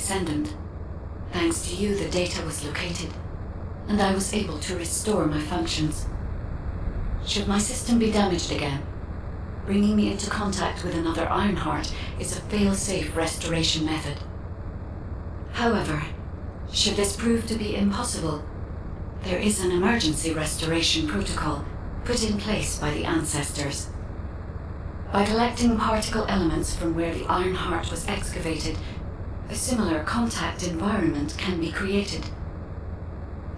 Descendant. Thanks to you, the data was located, and I was able to restore my functions. Should my system be damaged again, bringing me into contact with another Ironheart is a fail-safe restoration method. However, should this prove to be impossible, there is an emergency restoration protocol put in place by the ancestors. By collecting particle elements from where the Ironheart was excavated, a similar contact environment can be created.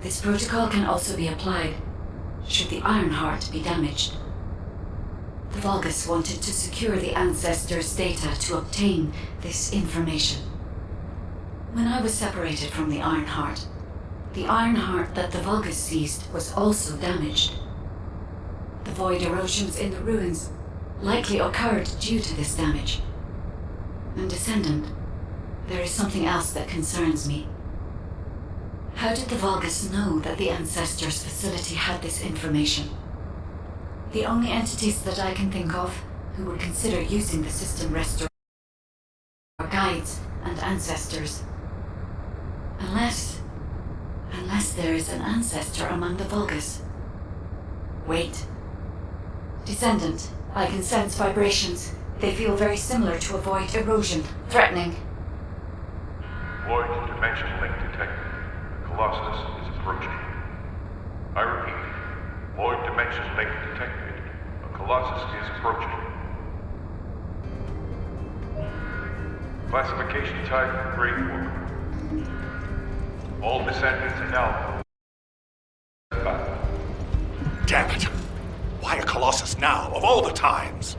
This protocol can also be applied should the Ironheart be damaged. The Vulgus wanted to secure the ancestors' data to obtain this information. When I was separated from the Ironheart that the Vulgus seized was also damaged. The void erosions in the ruins likely occurred due to this damage. And Descendant, there is something else that concerns me. How did the Vulgus know that the Ancestors' facility had this information? The only entities that I can think of who would consider using the system restoration are guides and ancestors. Unless there is an ancestor among the Vulgus. Wait. Descendant, I can sense vibrations. They feel very similar to a void erosion. Threatening. Void dimension link detected. Colossus is approaching. I repeat, void dimension link detected. A Colossus is approaching. Classification type, grade 4. All descendants are now... Damn it! Why a Colossus now, of all the times?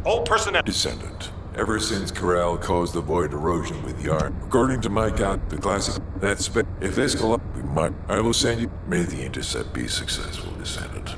All personnel... Descendant. Ever since Corral caused the void erosion with the iron, according to my count, the classic, that's... If this we might... I will send you... May the intercept be successful, Descendant.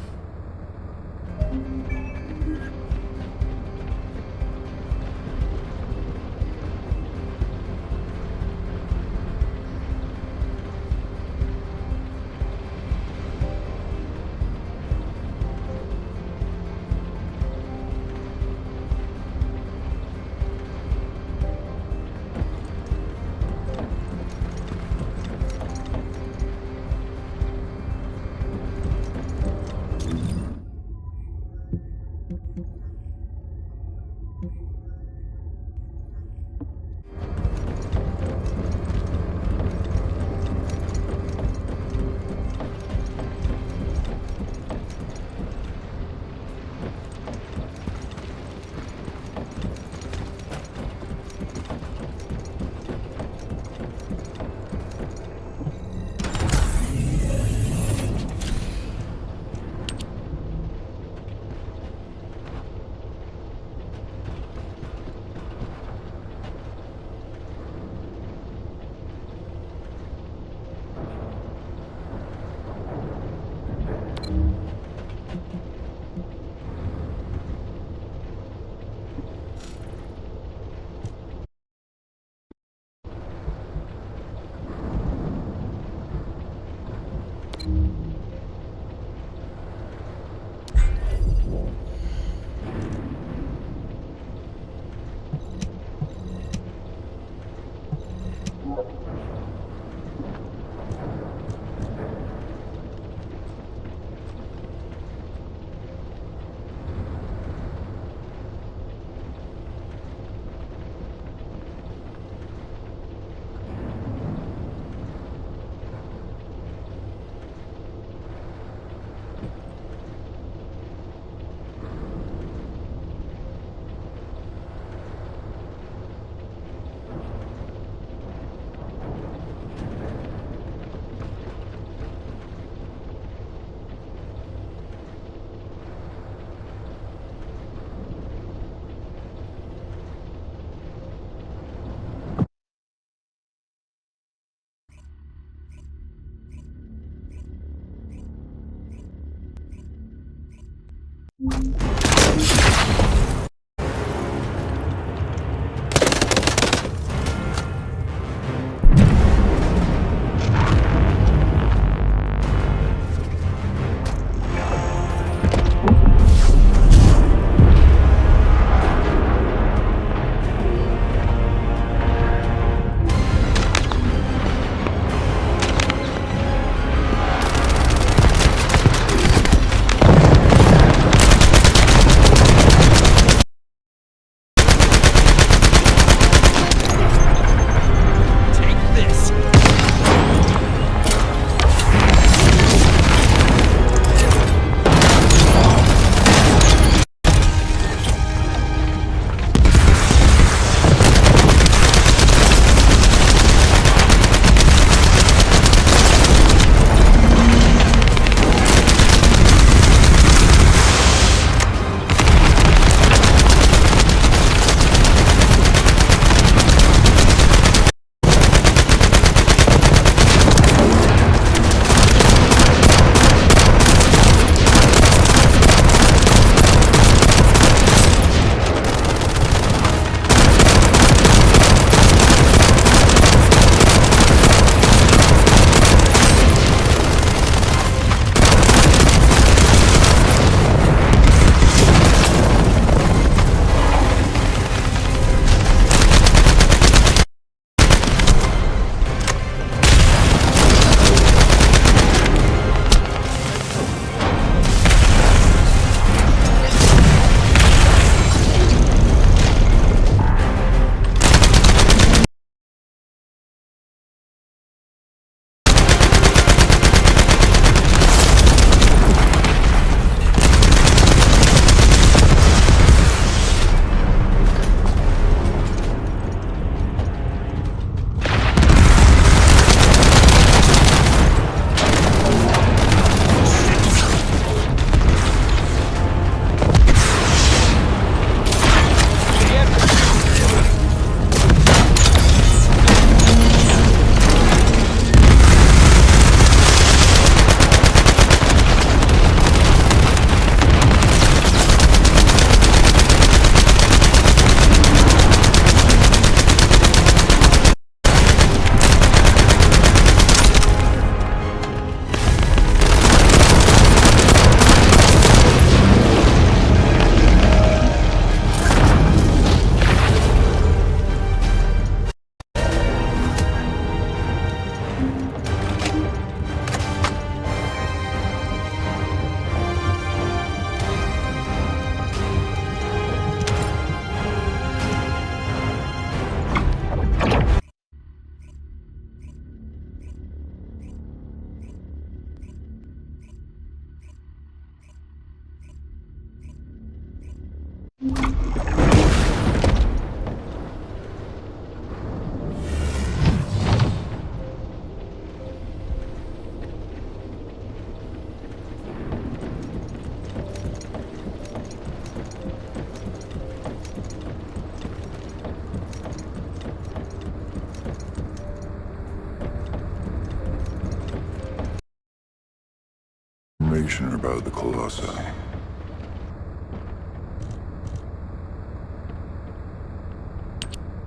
information about the Colossi.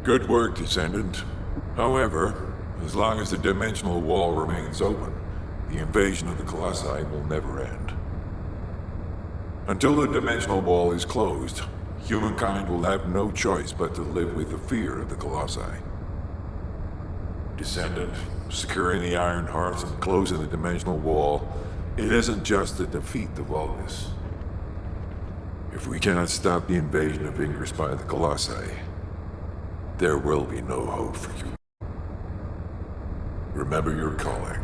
Good work, Descendant. However, as long as the dimensional wall remains open, the invasion of the Colossi will never end. Until the dimensional wall is closed, humankind will have no choice but to live with the fear of the Colossi. Descendant, securing the Iron Hearth and closing the dimensional wall, it isn't just to defeat the Vulgus. If we cannot stop the invasion of Ingress by the Colossi, there will be no hope for you. Remember your calling.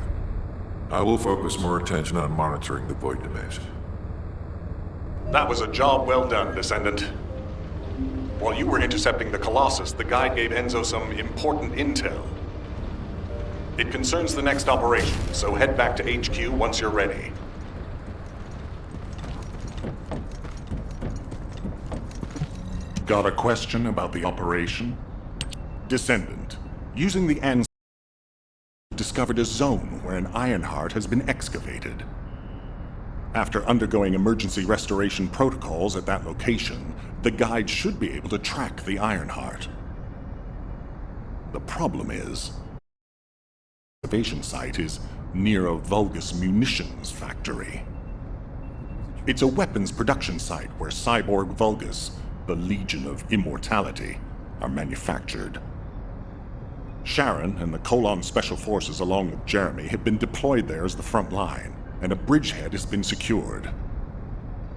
I will focus more attention on monitoring the Void Dimension. That was a job well done, Descendant. While you were intercepting the Colossus, the guide gave Enzo some important intel. It concerns the next operation, so head back to HQ once you're ready. Got a question about the operation? Descendant, using the ancestors, discovered a zone where an Ironheart has been excavated. After undergoing emergency restoration protocols at that location, the guide should be able to track the Ironheart. The problem is, the excavation site is near a Vulgus munitions factory. It's a weapons production site where cyborg Vulgus, the Legion of Immortality, are manufactured. Sharon and the Colon Special Forces along with Jeremy have been deployed there as the front line, and a bridgehead has been secured.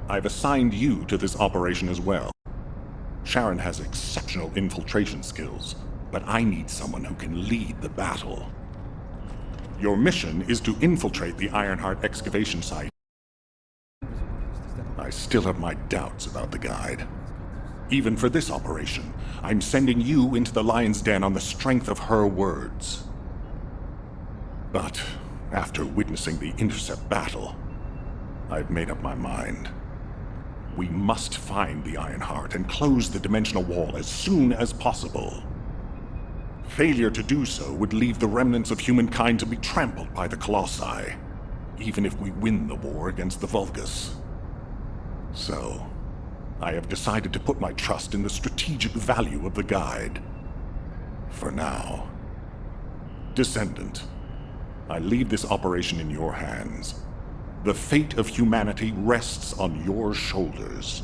I've assigned you to this operation as well. Sharon has exceptional infiltration skills, but I need someone who can lead the battle. Your mission is to infiltrate the Ironheart excavation site. I still have my doubts about the guide. Even for this operation, I'm sending you into the Lion's Den on the strength of her words. But after witnessing the intercept battle, I've made up my mind. We must find the Ironheart and close the dimensional wall as soon as possible. Failure to do so would leave the remnants of humankind to be trampled by the Colossi, even if we win the war against the Vulgus. So, I have decided to put my trust in the strategic value of the guide. For now. Descendant, I leave this operation in your hands. The fate of humanity rests on your shoulders.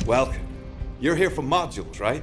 Welcome. You're here for modules, right?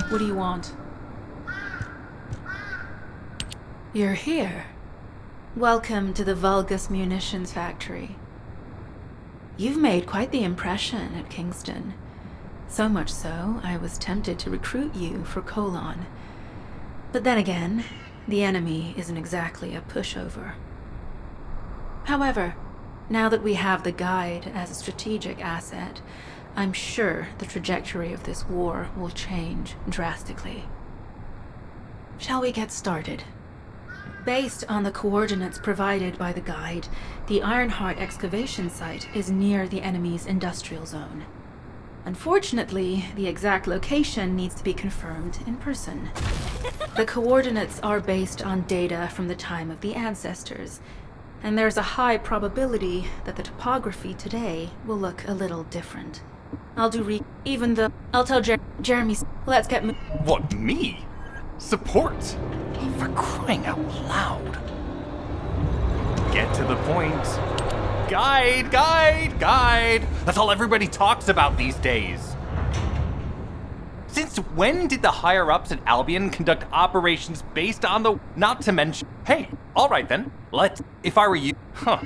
What do you want? You're here. Welcome to the Vulgus Munitions Factory. You've made quite the impression at Kingston. So much so, I was tempted to recruit you for Colon. But then again, the enemy isn't exactly a pushover. However, now that we have the Guide as a strategic asset, I'm sure the trajectory of this war will change drastically. Shall we get started? Based on the coordinates provided by the Guide, the Ironheart excavation site is near the enemy's industrial zone. Unfortunately, the exact location needs to be confirmed in person. The coordinates are based on data from the time of the ancestors, and there's a high probability that the topography today will look a little different. I'll tell Jeremy, let's get What, me? Support? Oh, for crying out loud. Get to the point. Guide! That's all everybody talks about these days. Since when did the higher-ups at Albion conduct operations based on the... Not to mention... Hey, alright then. If I were you... Huh.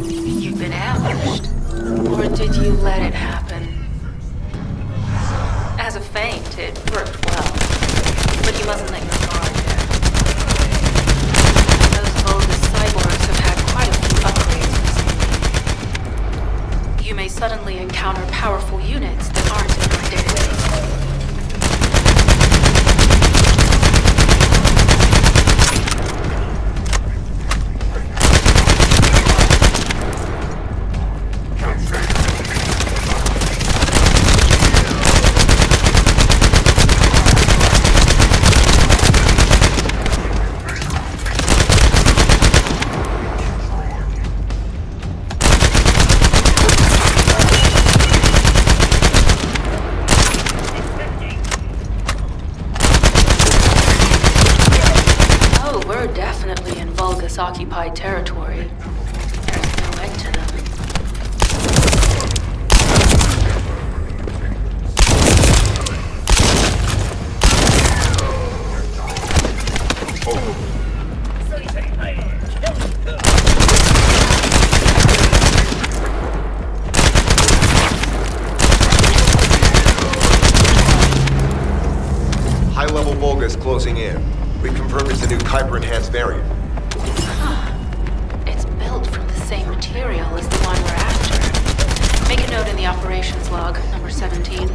You've been ambushed. Or did you let it happen? As a feint, it worked well. But you mustn't let your guard down. Those Vulgus cyborgs have had quite a few upgrades recently. You may suddenly encounter powerful units that aren't in your database. Occupied territory. There's no end to them. High-level Vulgus closing in. We confirmed it's a new Kuiper-enhanced variant. Same material as the one we're after. Make a note in the operations log, number 17.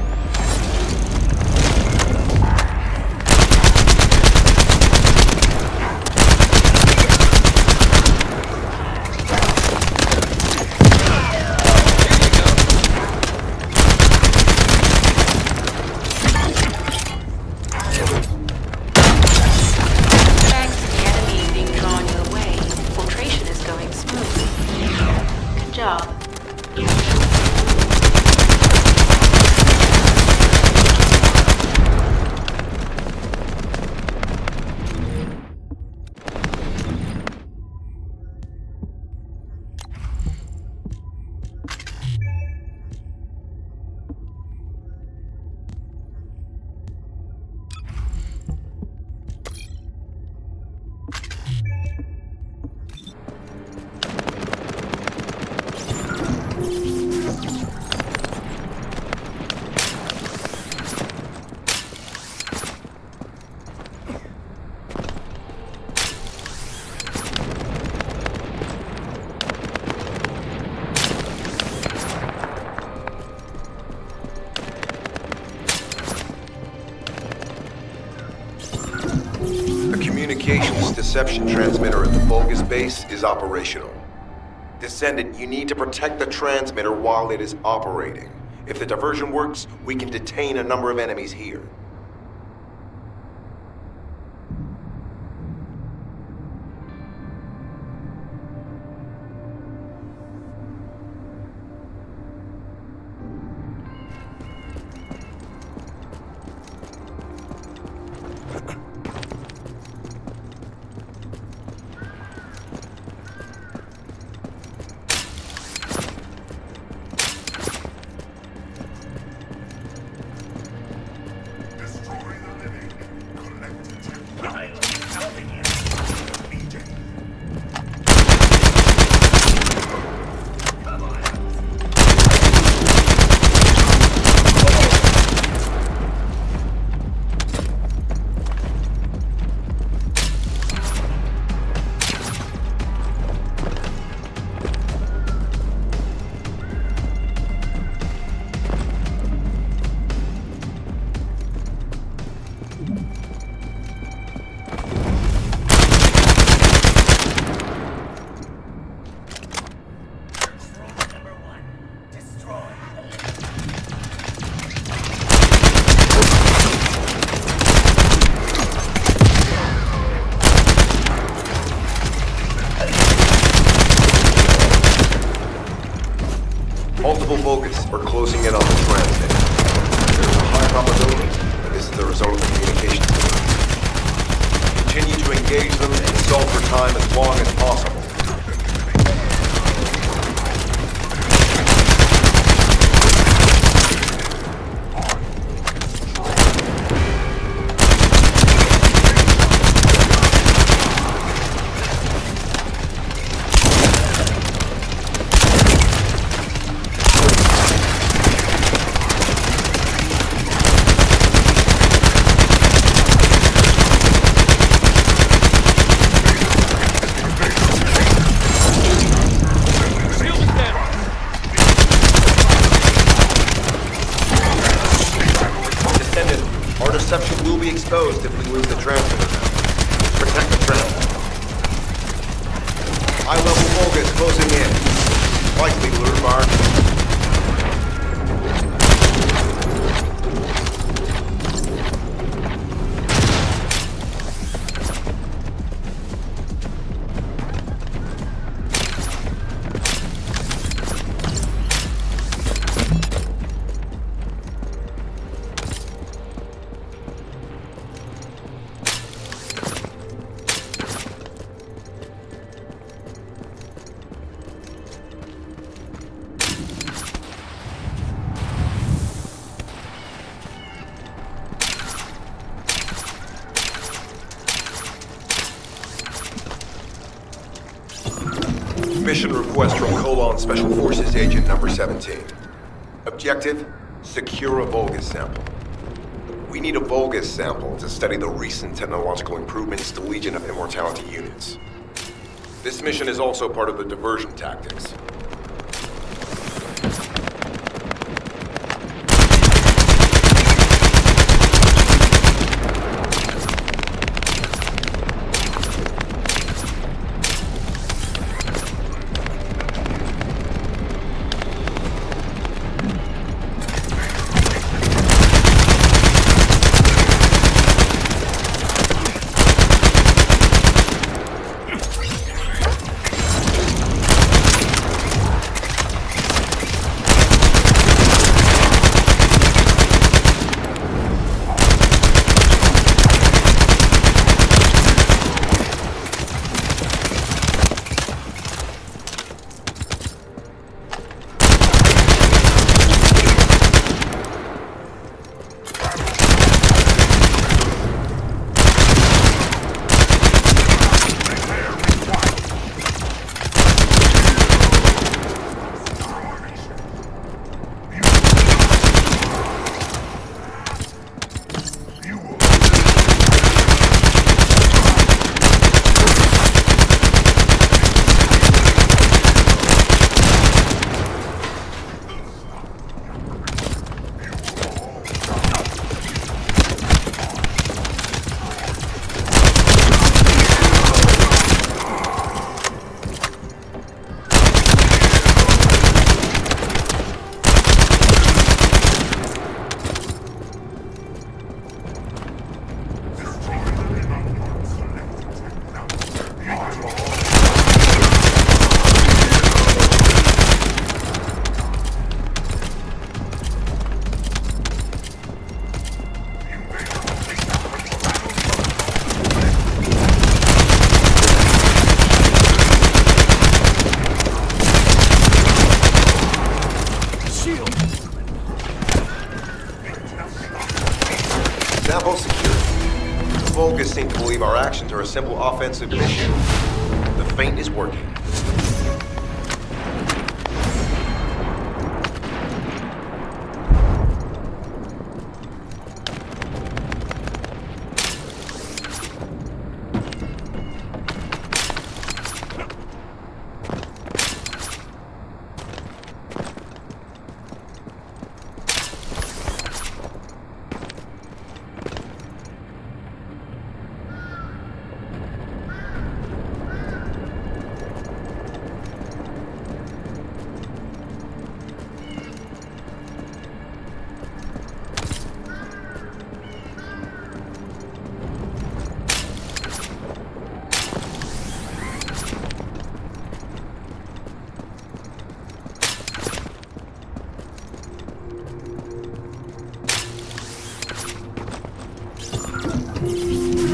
Thanks to the enemy being drawn your way, infiltration is going smoothly. Good job. communications deception transmitter at the Vulgus base is operational. Descendant, you need to protect the transmitter while it is operating. If the diversion works, we can detain a number of enemies here. Multiple Vulgus are closing in on the transmitter. There's a high probability that this is the result of the communications device. Continue to engage them and stall for time as long as possible. Deception will be exposed if we lose the transmitter. Protect the transmitter. High-level Vulgus closing in. Likely lure bar. Mission request from Colon Special Forces Agent number 17. Objective, secure a Vulgus sample. We need a Vulgus sample to study the recent technological improvements to Legion of Immortality units. This mission is also part of the diversion tactics. Cargo security. The Vulgus seem to believe our actions are a simple offensive mission. The feint is working.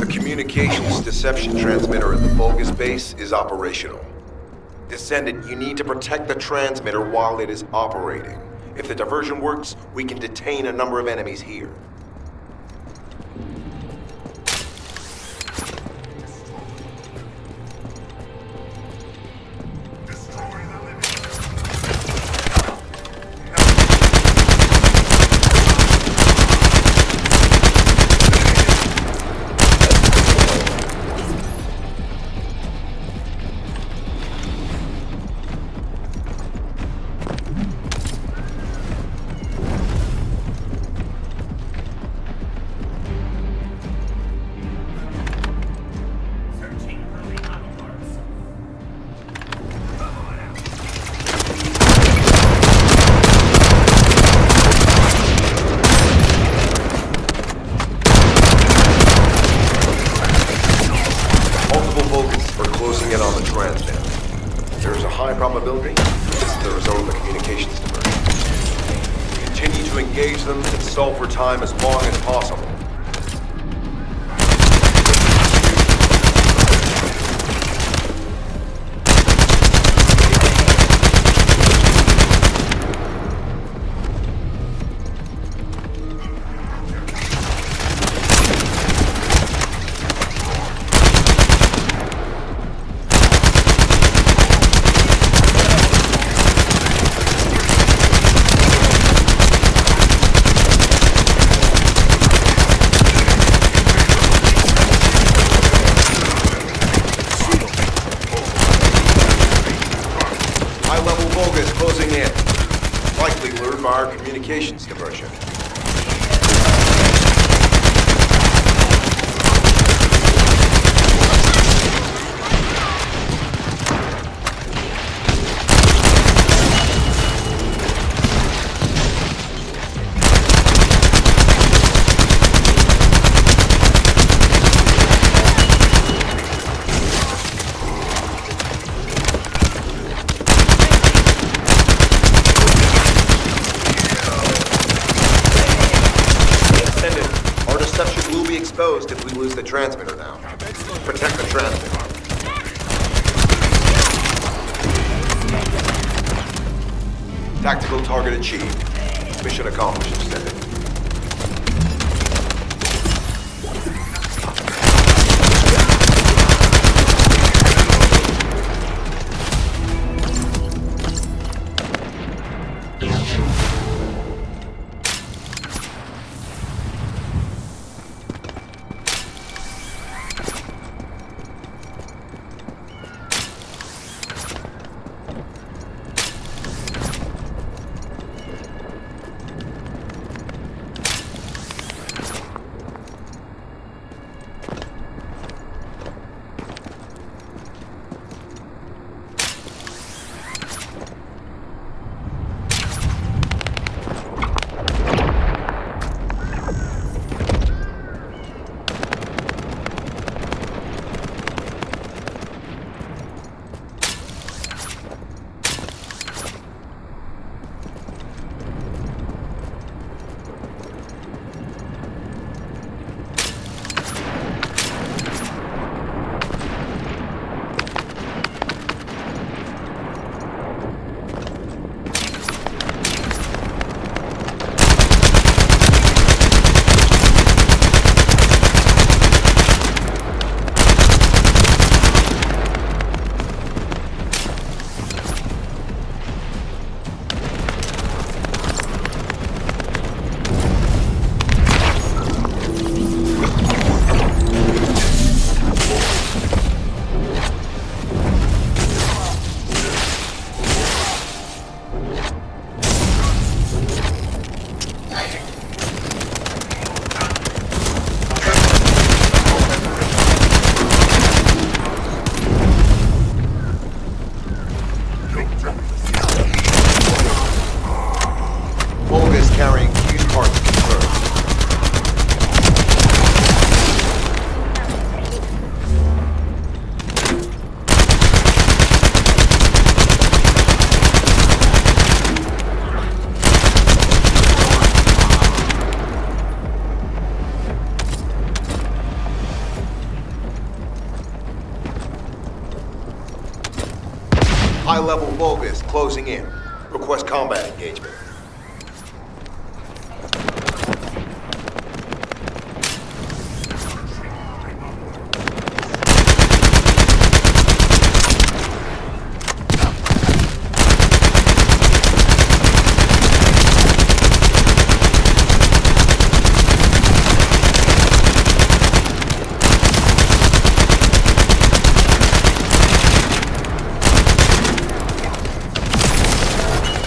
Communications deception transmitter at the Vulgus base is operational. Descendant, you need to protect the transmitter while it is operating. If the diversion works, we can detain a number of enemies here. There's a high probability this is the result of the communications diversion. Continue to engage them and solve for time as long as possible. High-level Vulgus closing in. Likely lured by our communications diversion. Exposed if we lose the transmitter now. Protect the transmitter. Tactical target achieved. Mission accomplished, Descendant. Volgus carrying fuse parts confirmed. High-level Volgus closing in. Request combat engagement.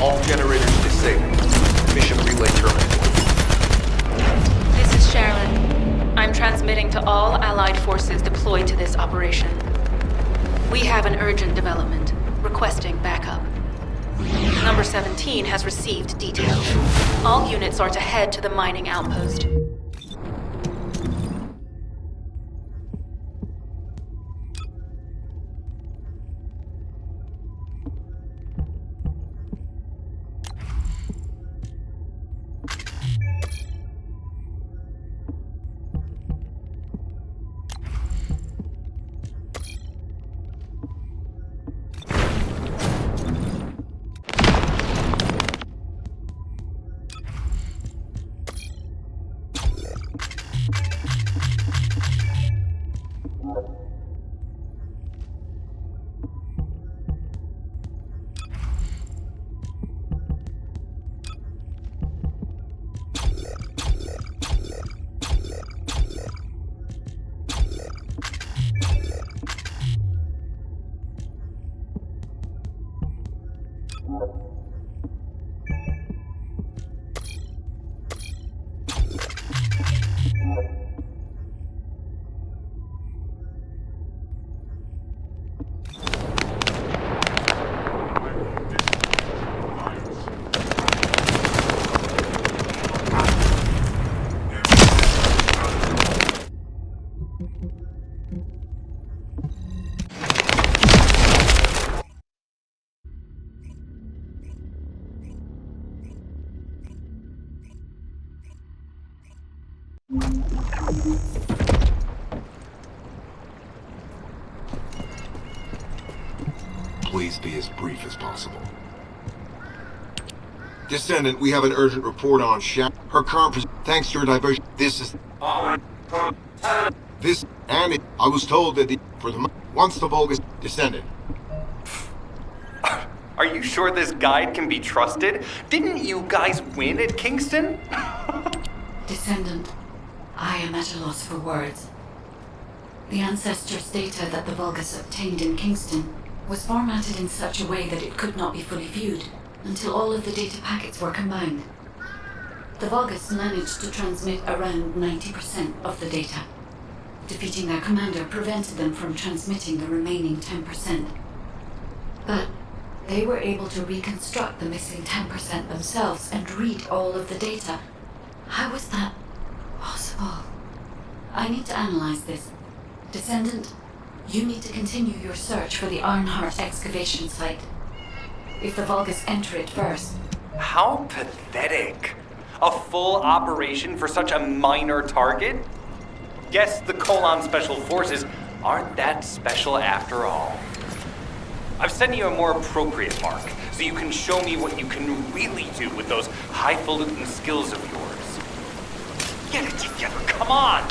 All generators disabled. Mission relay terminated. This is Sherilyn. I'm transmitting to all Allied forces deployed to this operation. We have an urgent development, requesting backup. Number 17 has received details. All units are to head to the mining outpost. Please be as brief as possible. Descendant, we have an urgent report on her current thanks to your diversion. I was told that once the Volgus Descendant. Are you sure this guide can be trusted? Didn't you guys win at Kingston? Descendant, I am at a loss for words. The Ancestors' data that the Vulgus obtained in Kingston was formatted in such a way that it could not be fully viewed until all of the data packets were combined. The Vulgus managed to transmit around 90% of the data. Defeating their commander prevented them from transmitting the remaining 10%. But they were able to reconstruct the missing 10% themselves and read all of the data. How was that possible? I need to analyze this. Descendant, you need to continue your search for the Arnhart excavation site. If the Vulgus enter it first. How pathetic. A full operation for such a minor target? Guess the Colon Special Forces aren't that special after all. I've sent you a more appropriate mark, so you can show me what you can really do with those highfalutin skills of yours. Get it together, come on!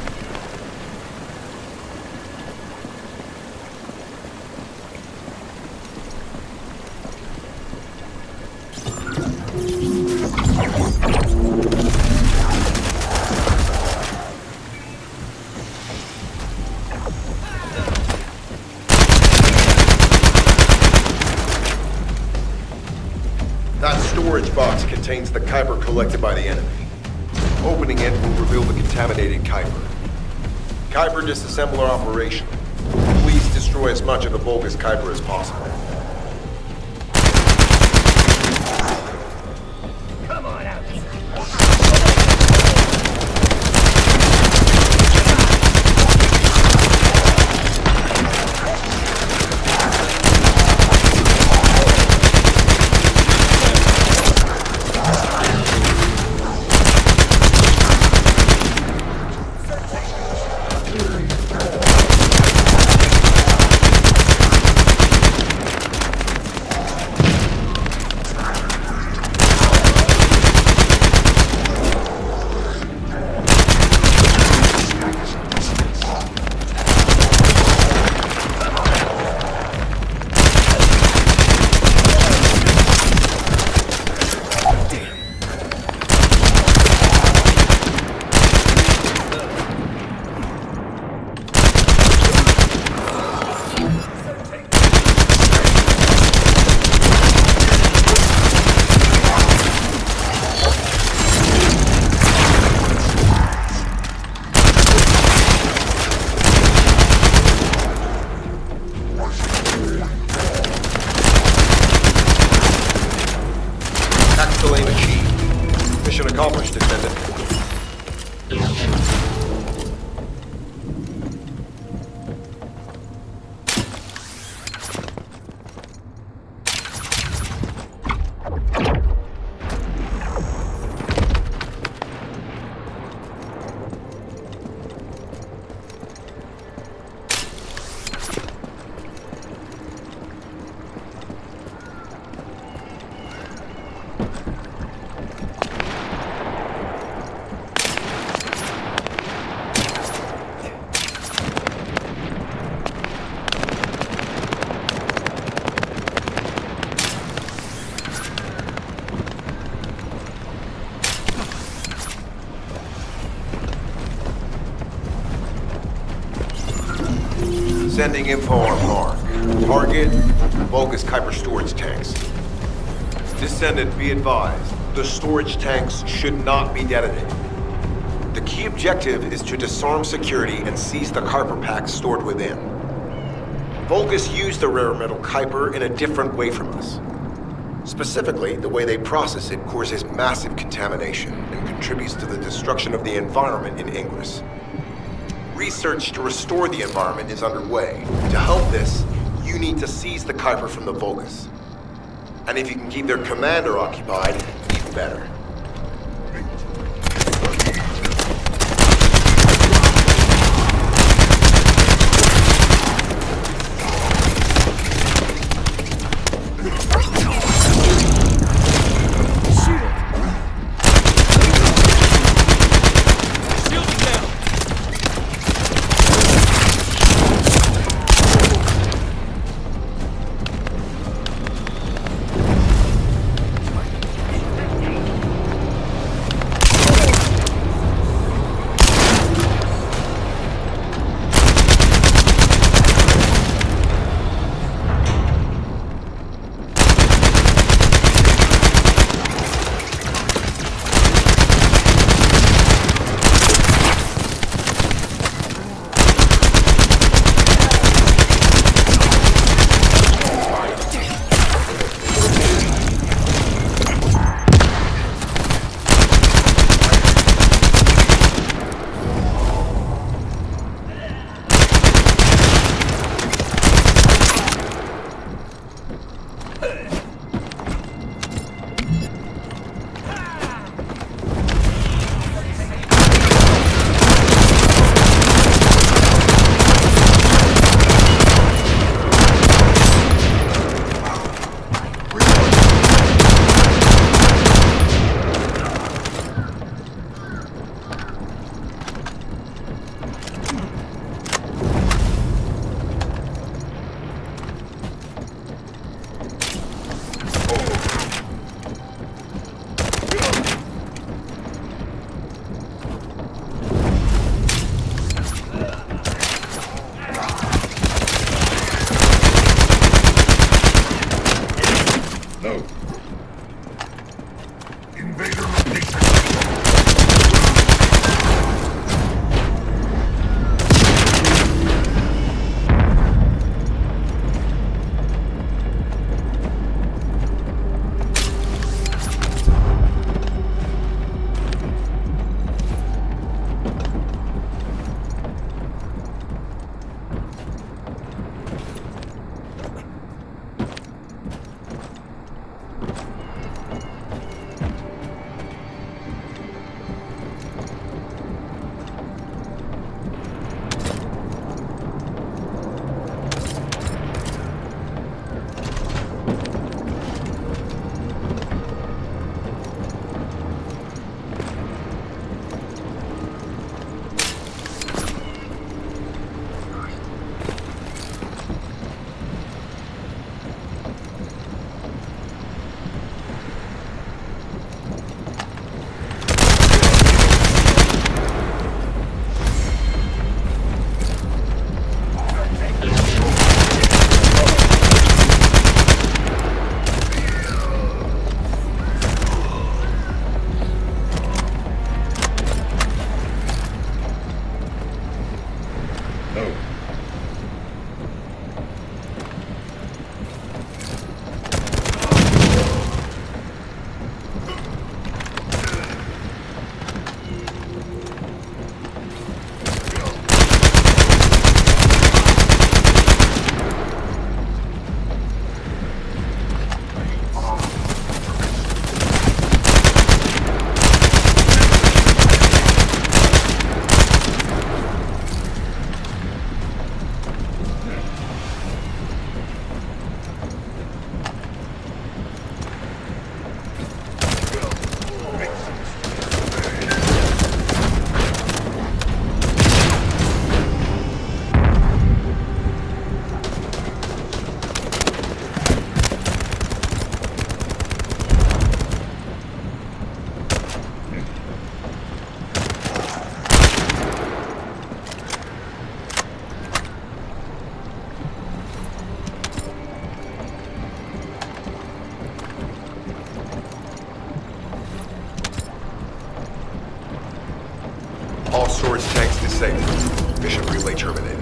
That storage box contains the Kuiper collected by the enemy. Opening it will reveal the contaminated Kuiper. Kuiper disassembler operation. Please destroy as much of the Vulgus Kuiper as possible. Come on out. accomplished, Descendant. Sending info on mark. Target, Vulgus Kuiper storage tanks. Descendant, be advised. The storage tanks should not be detonated. The key objective is to disarm security and seize the Kuiper packs stored within. Vulgus used the rare metal Kuiper in a different way from us. Specifically, the way they process it causes massive contamination and contributes to the destruction of the environment in Ingress. Research to restore the environment is underway. To help this, you need to seize the Kuiper from the Vulgus. And if you can keep their commander occupied, even better. Storage tanks disabled. Mission relay terminated.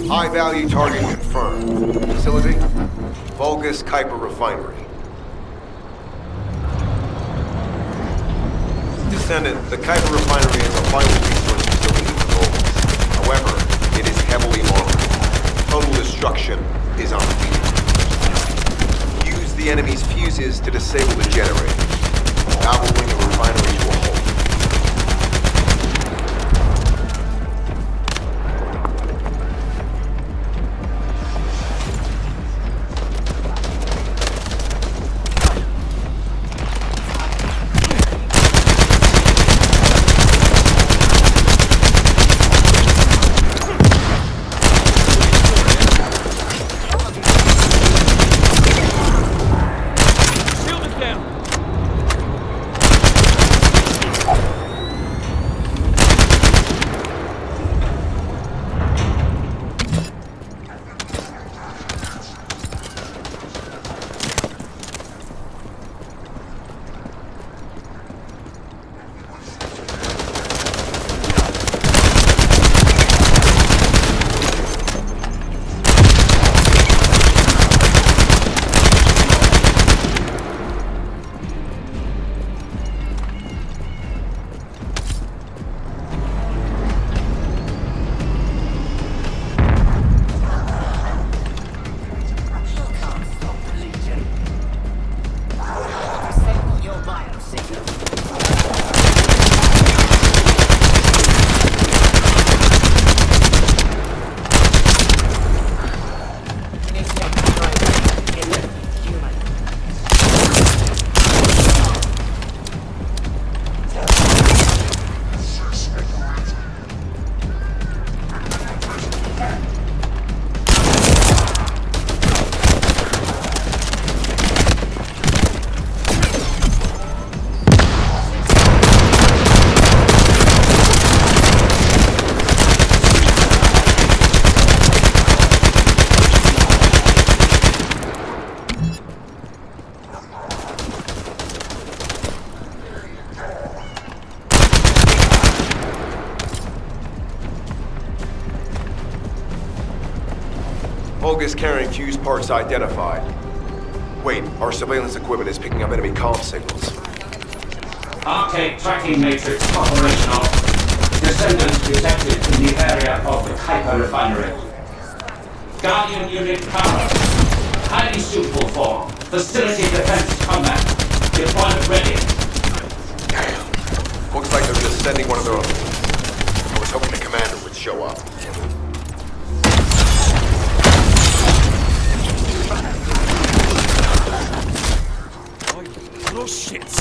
High-value target confirmed. Facility? Vulgus Kuiper Refinery. Descendant, the Kuiper Refinery is a vital resource facility for Vulgus. However, it is heavily armored. Total destruction is unbeatable. Use the enemy's fuses to disable the generator. That will bring the refinery to a halt. Vulgus carrying fuse parts identified. Wait, our surveillance equipment is picking up enemy comm signals. Arcade tracking matrix operational. Descendants detected in the area of the Kuiper refinery. Guardian unit power. Highly suitable for facility defense combat. Deployment ready. Damn. Looks like they're just sending one of their own. I was hoping the commander would show up. Little shits.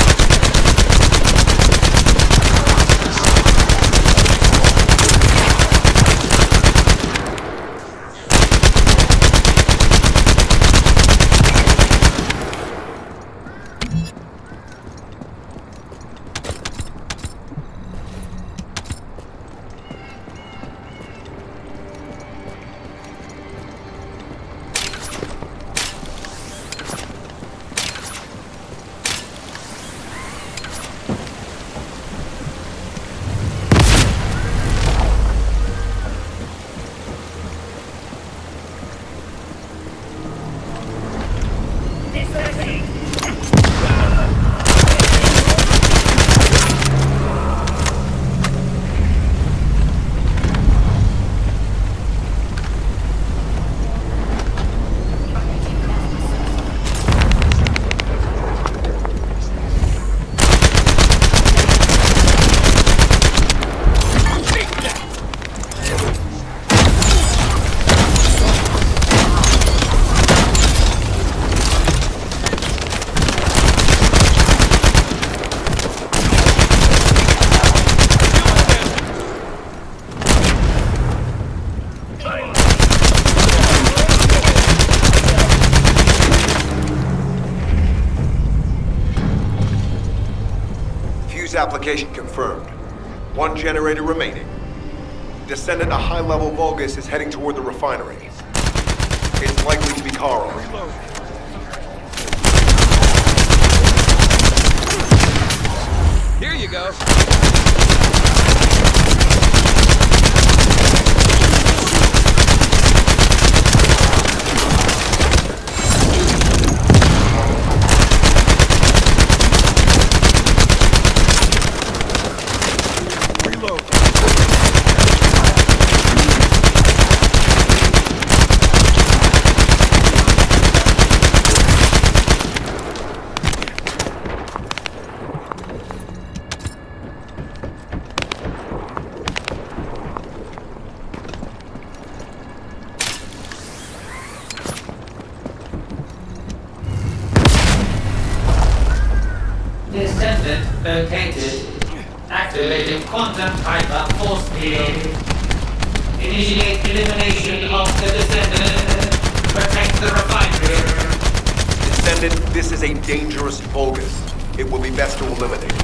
application confirmed. One generator remaining. Descendant, a high-level Vulgus is heading toward the refinery. It's likely to be Carl. Here you go. Descendant located. Activating quantum hyper force field. Initiate elimination of the Descendant. Protect the refinery. Descendant, this is a dangerous Vulgus. It will be best to eliminate it.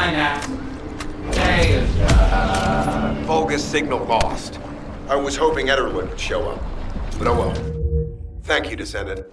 find out. Danger. Vulgus signal lost. I was hoping Ederlund would show up. But oh well. Thank you, Descendant.